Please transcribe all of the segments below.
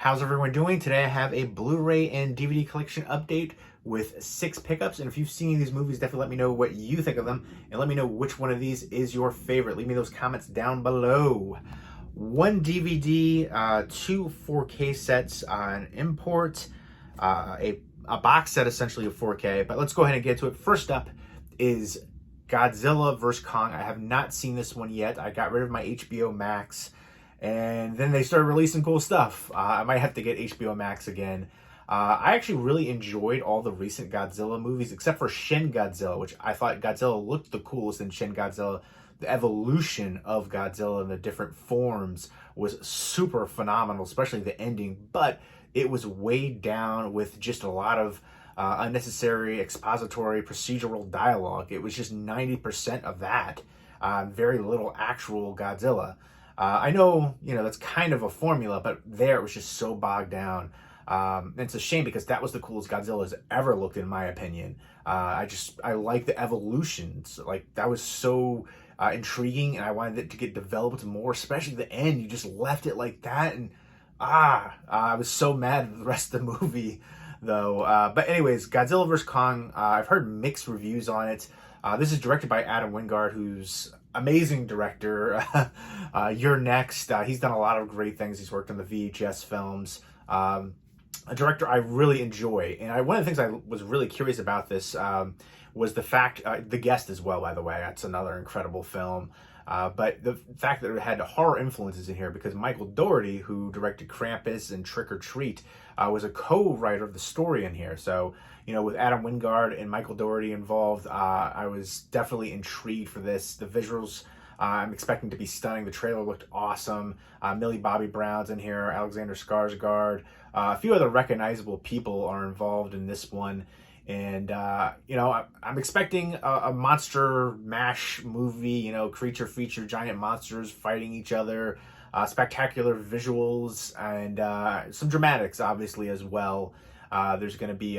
How's everyone doing? Today I have a Blu-ray and DVD collection update with 6 pickups, and if you've seen these movies, definitely let me know what you think of them, and let me know which one of these is your favorite. Leave me those comments down below. 1 DVD, 2 4K sets on import, a box set essentially of 4K, but let's go ahead and get to it. First up is Godzilla vs. Kong. I have not seen this one yet. I got rid of my HBO Max, and then they started releasing cool stuff. I might have to get HBO Max again. I actually really enjoyed all the recent Godzilla movies, except for Shin Godzilla, which I thought Godzilla looked the coolest in Shin Godzilla. The evolution of Godzilla and the different forms was super phenomenal, especially the ending, but it was weighed down with just a lot of unnecessary expository procedural dialogue. It was just 90% of that, very little actual Godzilla. I know, that's kind of a formula, but there it was just so bogged down. And it's a shame because that was the coolest Godzilla's ever looked, in my opinion. I like the evolutions. Like, that was so intriguing, and I wanted it to get developed more, especially the end. You just left it like that, and I was so mad at the rest of the movie, though. But anyways, Godzilla vs. Kong, I've heard mixed reviews on it. This is directed by Adam Wingard, who's amazing director. You're Next. He's done a lot of great things. He's worked on the VHS films. A director I really enjoy. And one of the things I was really curious about this was the fact, The Guest as well, by the way. That's another incredible film. But the fact that it had horror influences in here, because Michael Dougherty, who directed Krampus and Trick or Treat, was a co-writer of the story in here. So, with Adam Wingard and Michael Dougherty involved, I was definitely intrigued for this. The visuals, I'm expecting to be stunning. The trailer looked awesome. Millie Bobby Brown's in here, Alexander Skarsgård. A few other recognizable people are involved in this one. And, I'm expecting a monster mash movie, creature feature, giant monsters fighting each other, spectacular visuals, and some dramatics, obviously, as well. There's going to be,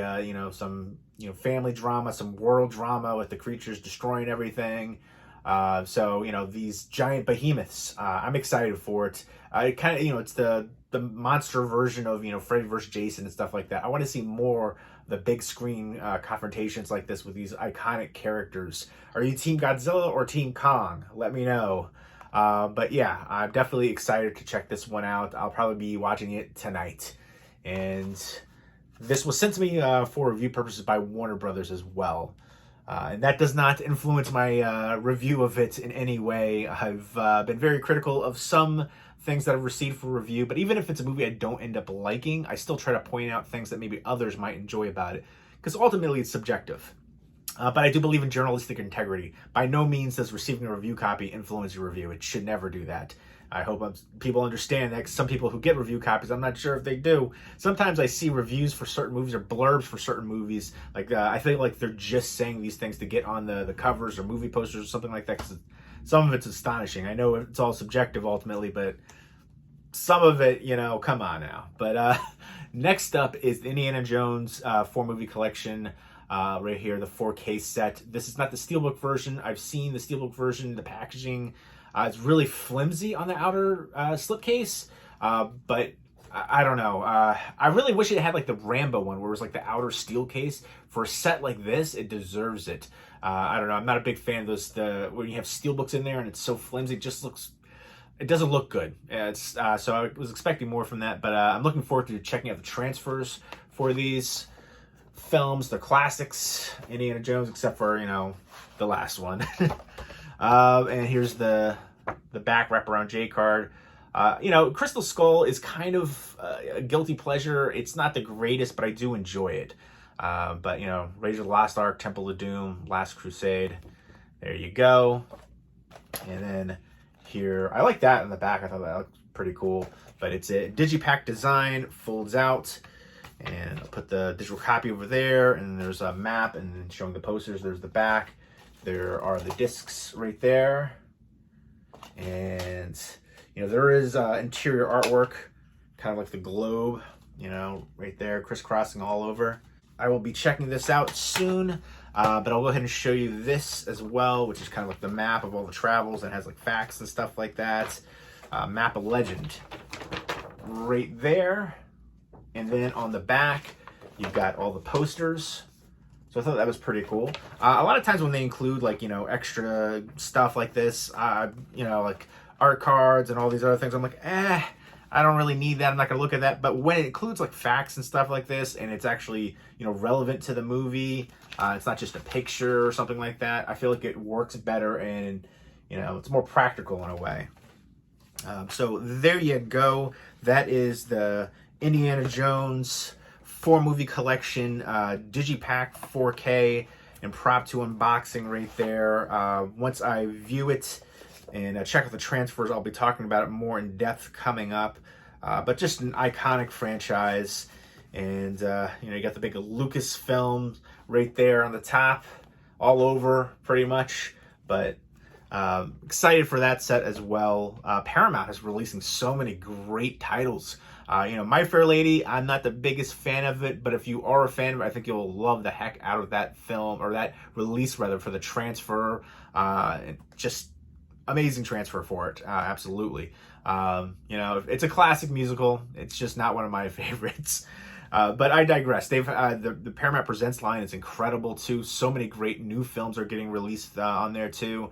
some, family drama, some world drama with the creatures destroying everything. So, these giant behemoths, I'm excited for it. It kind of, it's the monster version of, Freddy vs. Jason and stuff like that. I want to see more the big screen confrontations like this with these iconic characters. Are you Team Godzilla or Team Kong? Let me know. But yeah, I'm definitely excited to check this one out. I'll probably be watching it tonight. And this was sent to me for review purposes by Warner Brothers as well. And that does not influence my review of it in any way. I've been very critical of some things that I've received for review, but even if it's a movie I don't end up liking, I still try to point out things that maybe others might enjoy about it, because ultimately it's subjective. But I do believe in journalistic integrity. By no means does receiving a review copy influence your review. It should never do that. I hope people understand that. Some people who get review copies, I'm not sure if they do. Sometimes I see reviews for certain movies or blurbs for certain movies. Like, I feel like they're just saying these things to get on the covers or movie posters or something like that, because some of it's astonishing. I know it's all subjective ultimately, but some of it, come on now. But next up is the Indiana Jones 4-movie collection. Right here, the 4K set. This is not the Steelbook version. I've seen the Steelbook version. The packaging, it's really flimsy on the outer slipcase, but I don't know. I really wish it had like the Rambo one, where it was like the outer steel case. For a set like this, it deserves it. I don't know. I'm not a big fan of those. When you have Steelbooks in there and it's so flimsy, it doesn't look good. So I was expecting more from that, but I'm looking forward to checking out the transfers for these films, the classics, Indiana Jones, except for, the last one. And here's the back wraparound J card. Crystal Skull is kind of a guilty pleasure. It's not the greatest, but I do enjoy it. But, Raiders of the Lost Ark, Temple of Doom, Last Crusade. There you go. And then here, I like that in the back. I thought that looked pretty cool. But it's a digipack design, folds out. And I'll put the digital copy over there, and there's a map, and then showing the posters. There's the back. There are the discs right there. And, there is interior artwork, kind of like the globe, right there, crisscrossing all over. I will be checking this out soon, but I'll go ahead and show you this as well, which is kind of like the map of all the travels, and has like facts and stuff like that. Map of Legend right there. And then on the back, you've got all the posters. So I thought that was pretty cool. A lot of times when they include like, extra stuff like this, like art cards and all these other things, I'm like, I don't really need that. I'm not going to look at that. But when it includes like facts and stuff like this, and it's actually, relevant to the movie, it's not just a picture or something like that, I feel like it works better and, it's more practical in a way. So there you go. That is the Indiana Jones 4-movie collection, Digipack 4K and Prop 2 unboxing right there. Once I view it and check out the transfers, I'll be talking about it more in depth coming up. But just an iconic franchise. And, you got the big Lucasfilm right there on the top, all over pretty much. But excited for that set as well. Paramount is releasing so many great titles. My Fair Lady, I'm not the biggest fan of it, but if you are a fan of it, I think you'll love the heck out of that film, or that release rather, for the transfer. Just amazing transfer for it, absolutely. It's a classic musical. It's just not one of my favorites. But I digress. They've the Paramount Presents line is incredible too. So many great new films are getting released on there too.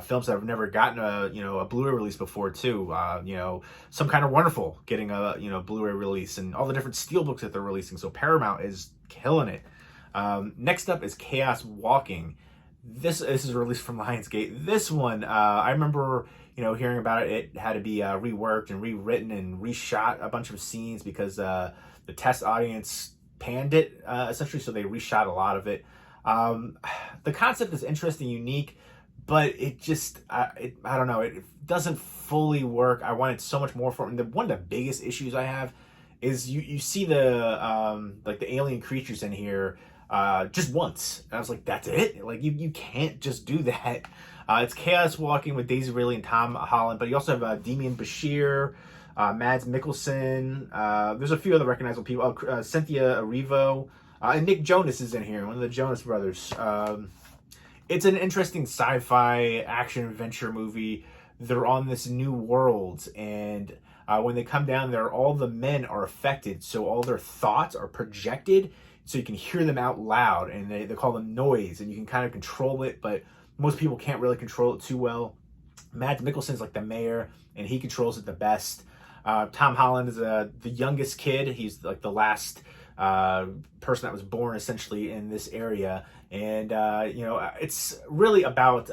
Films that have never gotten a Blu-ray release before too. Some Kind of Wonderful getting a Blu-ray release, and all the different steelbooks that they're releasing. So Paramount is killing it. Next up is Chaos Walking. This is released from Lionsgate. This one, I remember hearing about it. It had to be reworked and rewritten and reshot a bunch of scenes because the test audience panned it, essentially, so they reshot a lot of it. The concept is interesting, unique, but it just, I don't know, it doesn't fully work. I wanted so much more from it. And one of the biggest issues I have is you see the alien creatures in here just once. And I was like, that's it? Like, you can't just do that. It's Chaos Walking with Daisy Ridley and Tom Holland, but you also have Demian Bashir, Mads Mikkelsen. There's a few other recognizable people. Cynthia Erivo, and Nick Jonas is in here, one of the Jonas brothers. It's an interesting sci-fi action adventure movie. They're on this new world, and when they come down there, all the men are affected, so all their thoughts are projected, so you can hear them out loud, and they call them noise, and you can kind of control it, but most people can't really control it too well. Mads Mikkelsen's like the mayor, and he controls it the best. Tom Holland is the youngest kid. He's like the last person that was born essentially in this area. And, it's really about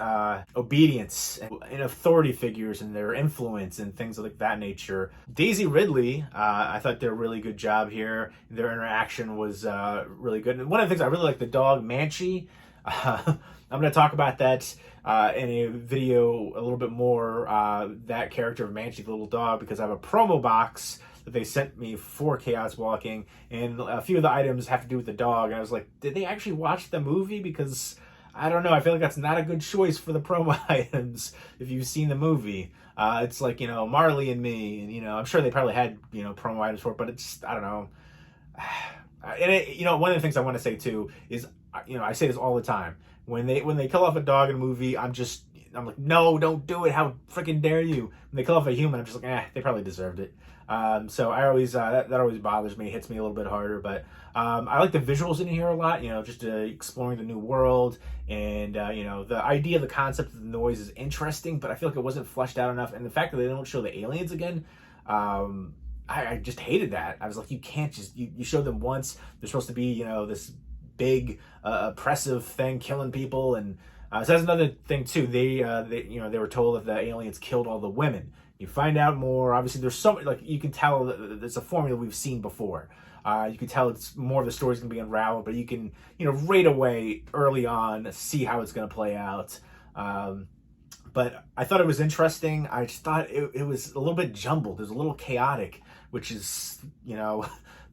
obedience and authority figures and their influence and things like that nature. Daisy Ridley, I thought did a really good job here. Their interaction was really good. And one of the things I really like, the dog Manchi. I'm going to talk about that in a video a little bit more, that character of Manchi, the little dog, because I have a promo box that they sent me for Chaos Walking, and a few of the items have to do with the dog. And I was like, did they actually watch the movie? Because I don't know, I feel like that's not a good choice for the promo items if you've seen the movie. It's like, Marley and Me, and, I'm sure they probably had, promo items for it, but it's, I don't know. And one of the things I want to say too is, I say this all the time. When they kill off a dog in a movie, I'm like, no, don't do it. How freaking dare you? When they kill off a human, I'm just like, they probably deserved it. So I always, that always bothers me, hits me a little bit harder, but, I like the visuals in here a lot, just exploring the new world, and, the idea, the concept of the noise is interesting, but I feel like it wasn't fleshed out enough. And the fact that they don't show the aliens again, I just hated that. I was like, you can't just, you show them once. They're supposed to be, this big, oppressive thing killing people. And, so that's another thing too. They were told that the aliens killed all the women. You find out more. Obviously, there's so much, like, you can tell that it's a formula we've seen before. You can tell it's more of the story's gonna be unraveled, but you can, right away, early on, see how it's gonna play out. But I thought it was interesting. I just thought it was a little bit jumbled. It was a little chaotic, which is,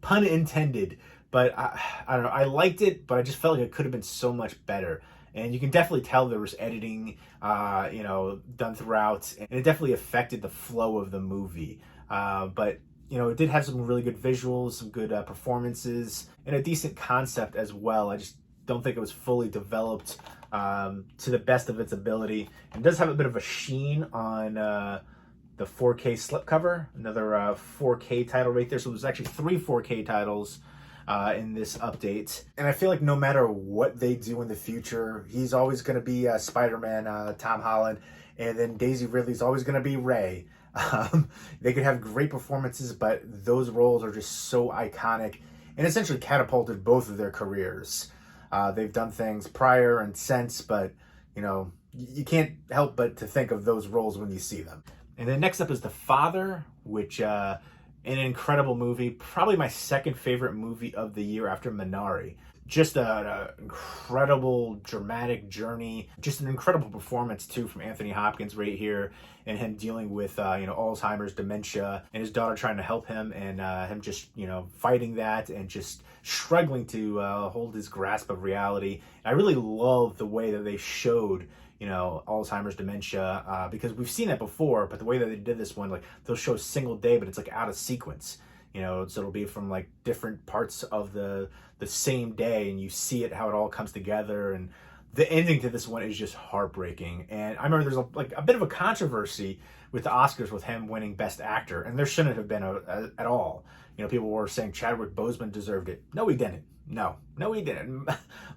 pun intended. But I don't know. I liked it, but I just felt like it could have been so much better. And you can definitely tell there was editing, done throughout, and it definitely affected the flow of the movie. But it did have some really good visuals, some good performances, and a decent concept as well. I just don't think it was fully developed to the best of its ability. It does have a bit of a sheen on the 4K slipcover, another 4K title right there. So there's actually 3 4K titles in this update. And I feel like no matter what they do in the future, he's always going to be Spider-Man, Tom Holland, and then Daisy Ridley's always going to be Ray. They could have great performances, but those roles are just so iconic and essentially catapulted both of their careers. They've done things prior and since, but you know, you can't help but to think of those roles when you see them. And then next up is The Father, which an incredible movie, probably my second favorite movie of the year after Minari. Just an incredible dramatic journey, just an incredible performance too from Anthony Hopkins right here, and him dealing with Alzheimer's, dementia, and his daughter trying to help him, and him just fighting that and just struggling to hold his grasp of reality. And I really love the way that they showed Alzheimer's, dementia, because we've seen that before, but the way that they did this one, like they'll show a single day, but it's like out of sequence. So it'll be from like different parts of the same day, and you see it, how it all comes together. And the ending to this one is just heartbreaking. And I remember there's a bit of a controversy with the Oscars with him winning Best Actor, and there shouldn't have been at all. People were saying Chadwick Boseman deserved it. No, he didn't. No, he didn't.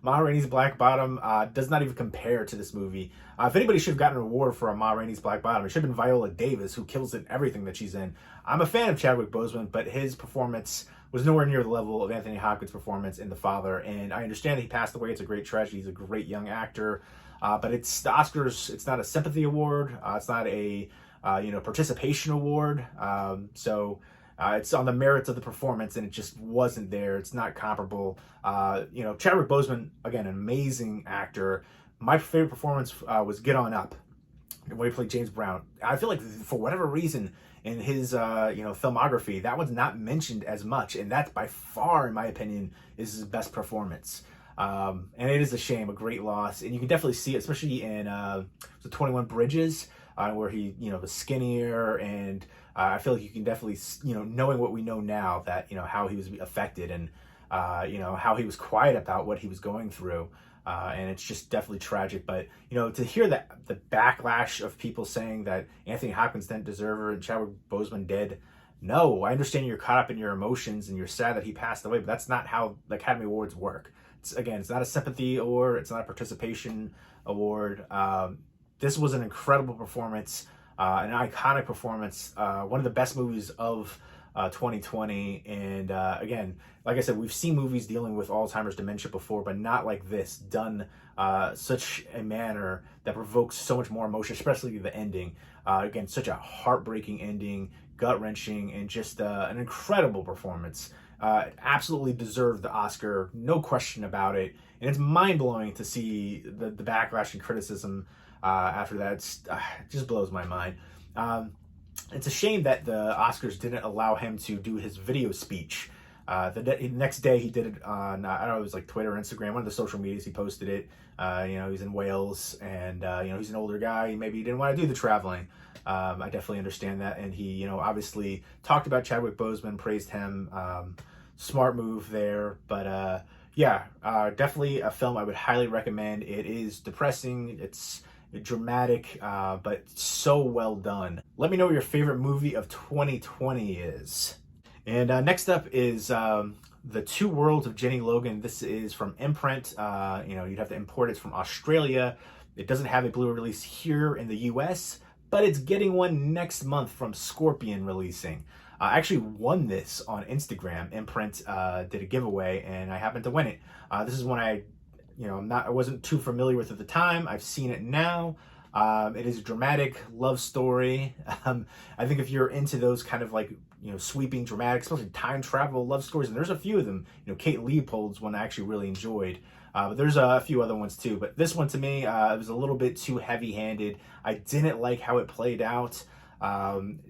Ma Rainey's Black Bottom does not even compare to this movie. If anybody should have gotten an award for Ma Rainey's Black Bottom, it should have been Viola Davis, who kills it in everything that she's in. I'm a fan of Chadwick Boseman, but his performance was nowhere near the level of Anthony Hopkins' performance in The Father. And I understand that he passed away. It's a great tragedy. He's a great young actor. But it's the Oscars. It's not a sympathy award. It's not a participation award. It's on the merits of the performance, and it just wasn't there. It's not comparable. Chadwick Boseman, again, an amazing actor. My favorite performance was Get On Up, when he played James Brown. I feel like for whatever reason in his filmography, that one's not mentioned as much, and that by far, in my opinion, is his best performance. And it is a shame, a great loss, and you can definitely see it, especially in the 21 Bridges, where he was skinnier, and I feel like you can definitely knowing what we know now, that how he was affected, and how he was quiet about what he was going through. And it's just definitely tragic. But, to hear that the backlash of people saying that Anthony Hopkins didn't deserve her and Chadwick Boseman did, no, I understand you're caught up in your emotions and you're sad that he passed away, but that's not how the Academy Awards work. It's not a sympathy award. It's not a participation award. This was an incredible performance, an iconic performance, one of the best movies of 2020. And again, like I said, we've seen movies dealing with Alzheimer's, dementia before, but not like this, done such a manner that provokes so much more emotion, especially the ending. Again, such a heartbreaking ending, gut-wrenching, and just an incredible performance. Absolutely deserved the Oscar, no question about it. And it's mind-blowing to see the backlash and criticism after that. It just blows my mind. It's a shame that the Oscars didn't allow him to do his video speech. The next day he did it on, I don't know, it was like Twitter or Instagram, one of the social medias. He posted it. He's in Wales, and he's an older guy. Maybe he didn't want to do the traveling. I definitely understand that. And he, obviously talked about Chadwick Boseman, praised him. Smart move there. But definitely a film I would highly recommend. It is depressing. It's dramatic, but so well done. Let me know what your favorite movie of 2020 is. And next up is The Two Worlds of Jennie, Logan. This is from Imprint. You'd have to import it from Australia. It doesn't have a Blu-ray release here in the US, but it's getting one next month from Scorpion releasing. I actually won this on Instagram. Imprint did a giveaway, and I happened to win it. This is one I wasn't too familiar with at the time. I've seen it now. It is a dramatic love story. I think if you're into those kind of sweeping, dramatic, especially time travel love stories, and there's a few of them. Kate Leopold's one I actually really enjoyed. But there's a few other ones too. But this one to me, it was a little bit too heavy-handed. I didn't like how it played out.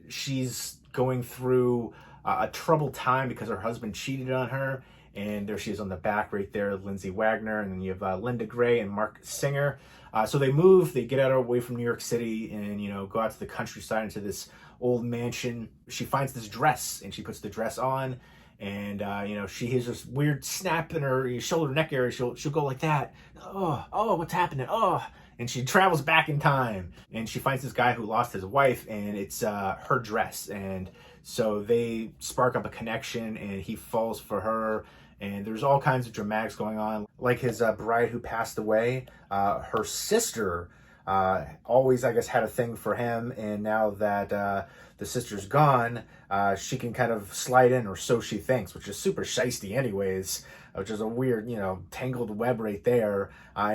She's going through a troubled time because her husband cheated on her. And there she is on the back right there, Lindsay Wagner. And then you have Linda Gray and Mark Singer. So they move, they get out away from New York City and, go out to the countryside into this old mansion. She finds this dress and she puts the dress on. And, she has this weird snap in her shoulder neck area. She'll go like that. Oh, what's happening? Oh, and she travels back in time, and she finds this guy who lost his wife, and it's her dress, and so they spark up a connection, and he falls for her, and there's all kinds of dramatics going on. Like his bride who passed away, her sister always, I guess, had a thing for him, and now that the sister's gone, she can kind of slide in, or so she thinks, which is super shisty anyways, which is a weird, tangled web right there.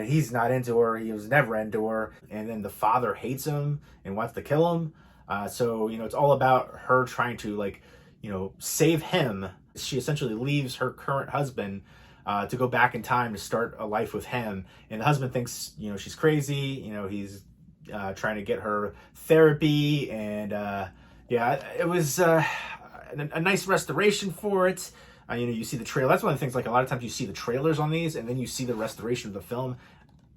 He's not into her, he was never into her, and then the father hates him and wants to kill him. So, it's all about her trying to, save him. She essentially leaves her current husband to go back in time to start a life with him. And the husband thinks, she's crazy. He's trying to get her therapy. And it was a nice restoration for it. You see the trailer. That's one of the things, a lot of times you see the trailers on these and then you see the restoration of the film.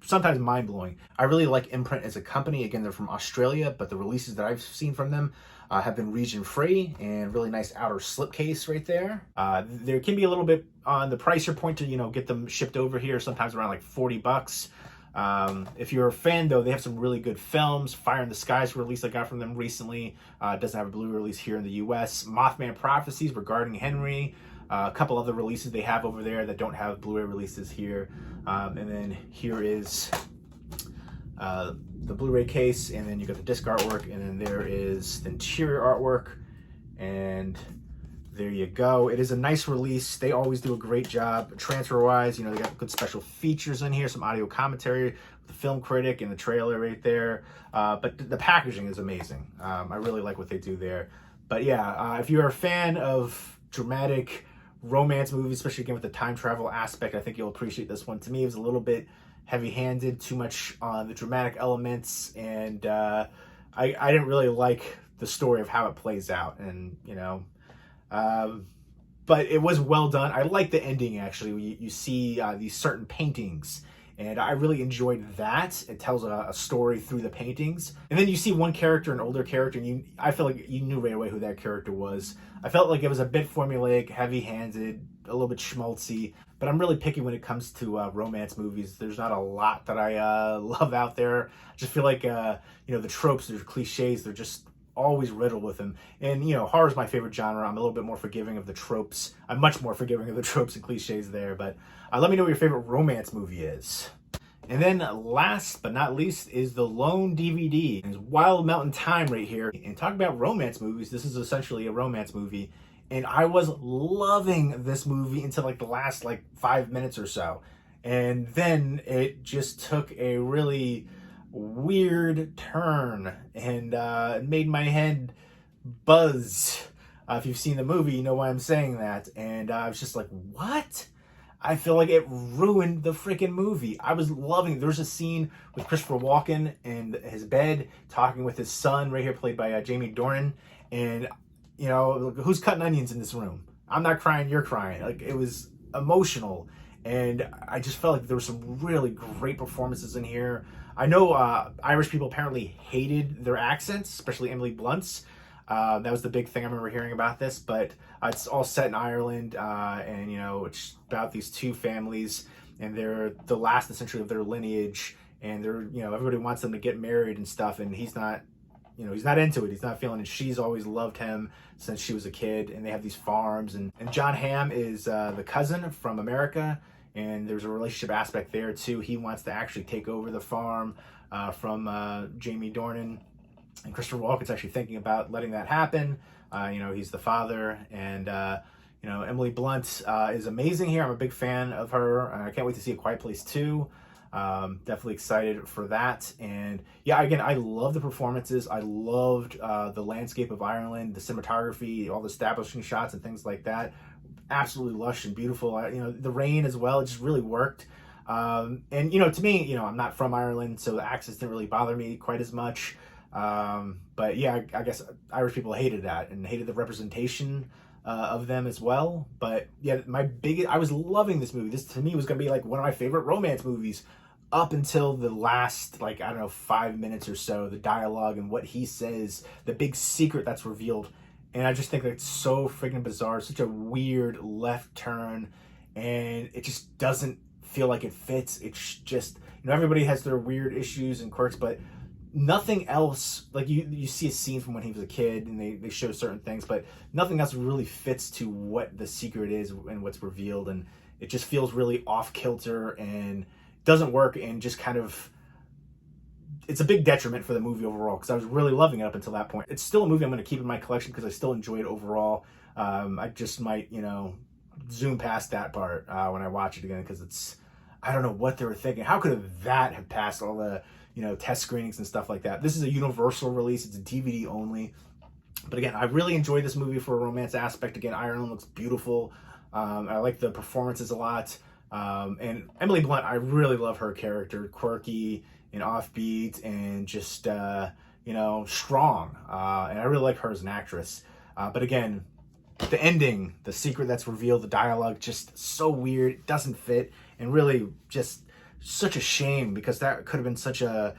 Sometimes mind-blowing. I really like Imprint as a company. Again, they're from Australia, but the releases that I've seen from them have been region-free, and really nice outer slipcase right there. There can be a little bit on the pricier point to, get them shipped over here, sometimes around $40. If you're a fan, though, they have some really good films. Fire in the Skies release I got from them recently. Doesn't have a Blu-ray release here in the US. Mothman Prophecies regarding Henry. A couple other releases they have over there that don't have Blu-ray releases here. And then here is the Blu-ray case, and then you got the disc artwork, and then there is the interior artwork, and there you go. It is a nice release. They always do a great job transfer-wise. They got good special features in here, some audio commentary with the film critic and the trailer right there. But the packaging is amazing. I really like what they do there. But yeah, if you're a fan of dramatic romance movies, especially again with the time travel aspect, I think you'll appreciate this one. To me, it was a little bit heavy-handed, too much on the dramatic elements, and I didn't really like the story of how it plays out, and but it was well done. I like the ending, actually. You see these certain paintings, and I really enjoyed that. It tells a story through the paintings, and then you see one character, an older character, and I feel like you knew right away who that character was. I felt like it was a bit formulaic, heavy-handed, a little bit schmaltzy, but I'm really picky when it comes to romance movies. There's not a lot that I love out there. I just feel like the tropes, there's cliches, they're just always riddled with them. And horror is my favorite genre. I'm a little bit more forgiving of the tropes. I'm much more forgiving of the tropes and cliches there. But let me know what your favorite romance movie is. And then last but not least is the Lone DVD. It's Wild Mountain Thyme right here. And talk about romance movies, this is essentially a romance movie. And I was loving this movie until the last 5 minutes or so. And then it just took a really weird turn, and it made my head buzz. If you've seen the movie, you know why I'm saying that. And I was just like, what? I feel like it ruined the freaking movie. I was loving it. There's a scene with Christopher Walken in his bed talking with his son right here, played by Jamie Dornan. And, who's cutting onions in this room? I'm not crying, you're crying. It was emotional. And I just felt like there were some really great performances in here. I know Irish people apparently hated their accents, especially Emily Blunt's. That was the big thing I remember hearing about this, but it's all set in Ireland, and it's about these two families, and they're the last essentially of their lineage, and they're everybody wants them to get married and stuff, and he's not he's not into it, he's not feeling it. She's always loved him since she was a kid, and they have these farms, and John Hamm is the cousin from America, and there's a relationship aspect there too. He wants to actually take over the farm from Jamie Dornan. And Christopher Walken's actually thinking about letting that happen. He's the father, and Emily Blunt is amazing here. I'm a big fan of her. I can't wait to see A Quiet Place 2. Definitely excited for that. And yeah, again, I love the performances. I loved the landscape of Ireland, the cinematography, all the establishing shots and things like that. Absolutely lush and beautiful. The rain as well. It just really worked. And to me, I'm not from Ireland, so the accents didn't really bother me quite as much. But yeah, I guess Irish people hated that and hated the representation of them as well. But yeah, I was loving this movie. This to me was gonna be one of my favorite romance movies up until the last 5 minutes or so. The dialogue and what he says, the big secret that's revealed, and I just think it's so freaking bizarre. Such a weird left turn, and it just doesn't feel like it fits. It's just, everybody has their weird issues and quirks, but nothing else, like you see a scene from when he was a kid and they show certain things, but nothing else really fits to what the secret is and what's revealed, and it just feels really off kilter and doesn't work, and just kind of, it's a big detriment for the movie overall, because I was really loving it up until that point. It's still a movie I'm going to keep in my collection because I still enjoy it overall. I just might, zoom past that part when I watch it again, because I don't know what they were thinking. How could that have passed all the test screenings and stuff like that? This is a universal release. It's a DVD only. But again, I really enjoyed this movie for a romance aspect. Again, Ireland looks beautiful. I like the performances a lot. And Emily Blunt, I really love her character. Quirky and offbeat and just, strong. And I really like her as an actress. But again, the ending, the secret that's revealed, the dialogue, just so weird. It doesn't fit. And really just such a shame, because that could have been such a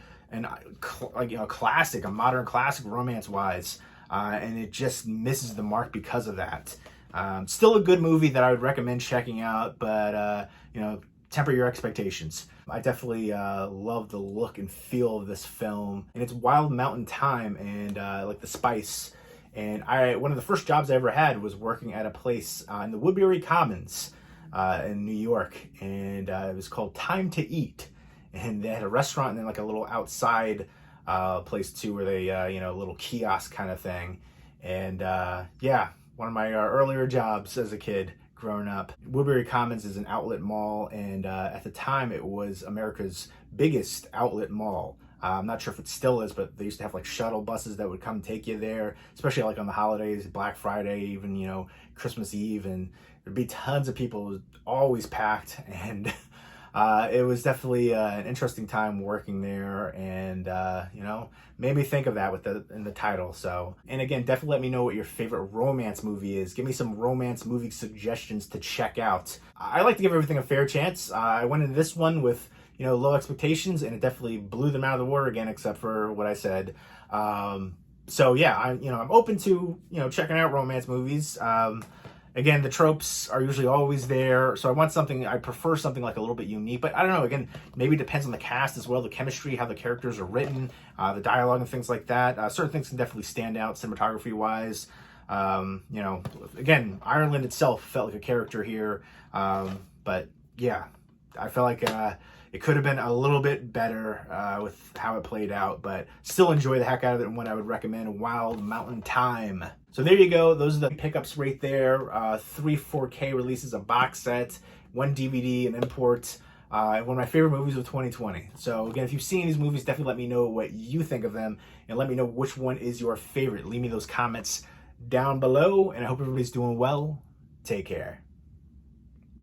classic, a modern classic romance-wise. And it just misses the mark because of that. Still a good movie that I would recommend checking out, but, temper your expectations. I definitely love the look and feel of this film, and it's wild mountain thyme and like the spice. And one of the first jobs I ever had was working at a place in the Woodbury Commons in New York, and it was called Time to Eat. And they had a restaurant and then like a little outside place too, where they, a little kiosk kind of thing. And one of my earlier jobs as a kid growing up. Woodbury Commons is an outlet mall, and at the time it was America's biggest outlet mall. I'm not sure if it still is, but they used to have like shuttle buses that would come take you there, especially like on the holidays, Black Friday, even, Christmas Eve, and there'd be tons of people. It was always packed, and it was definitely an interesting time working there, and made me think of that in the title. So, and again, definitely let me know what your favorite romance movie is. Give me some romance movie suggestions to check out. I like to give everything a fair chance. I went into this one with low expectations, and it definitely blew them out of the water again, except for what I said. So yeah, I'm open to checking out romance movies. Again, the tropes are usually always there, so I prefer something like a little bit unique, but I don't know, again, maybe it depends on the cast as well, the chemistry, how the characters are written, the dialogue and things like that. Certain things can definitely stand out cinematography-wise. Again, Ireland itself felt like a character here, but yeah, I felt like it could have been a little bit better with how it played out, but still enjoy the heck out of it, and what I would recommend, Wild Mountain Thyme. So there you go. Those are the pickups right there. 3 4K releases, a box set, 1 DVD, an import. One of my favorite movies of 2020. So again, if you've seen these movies, definitely let me know what you think of them, and let me know which one is your favorite. Leave me those comments down below, and I hope everybody's doing well. Take care.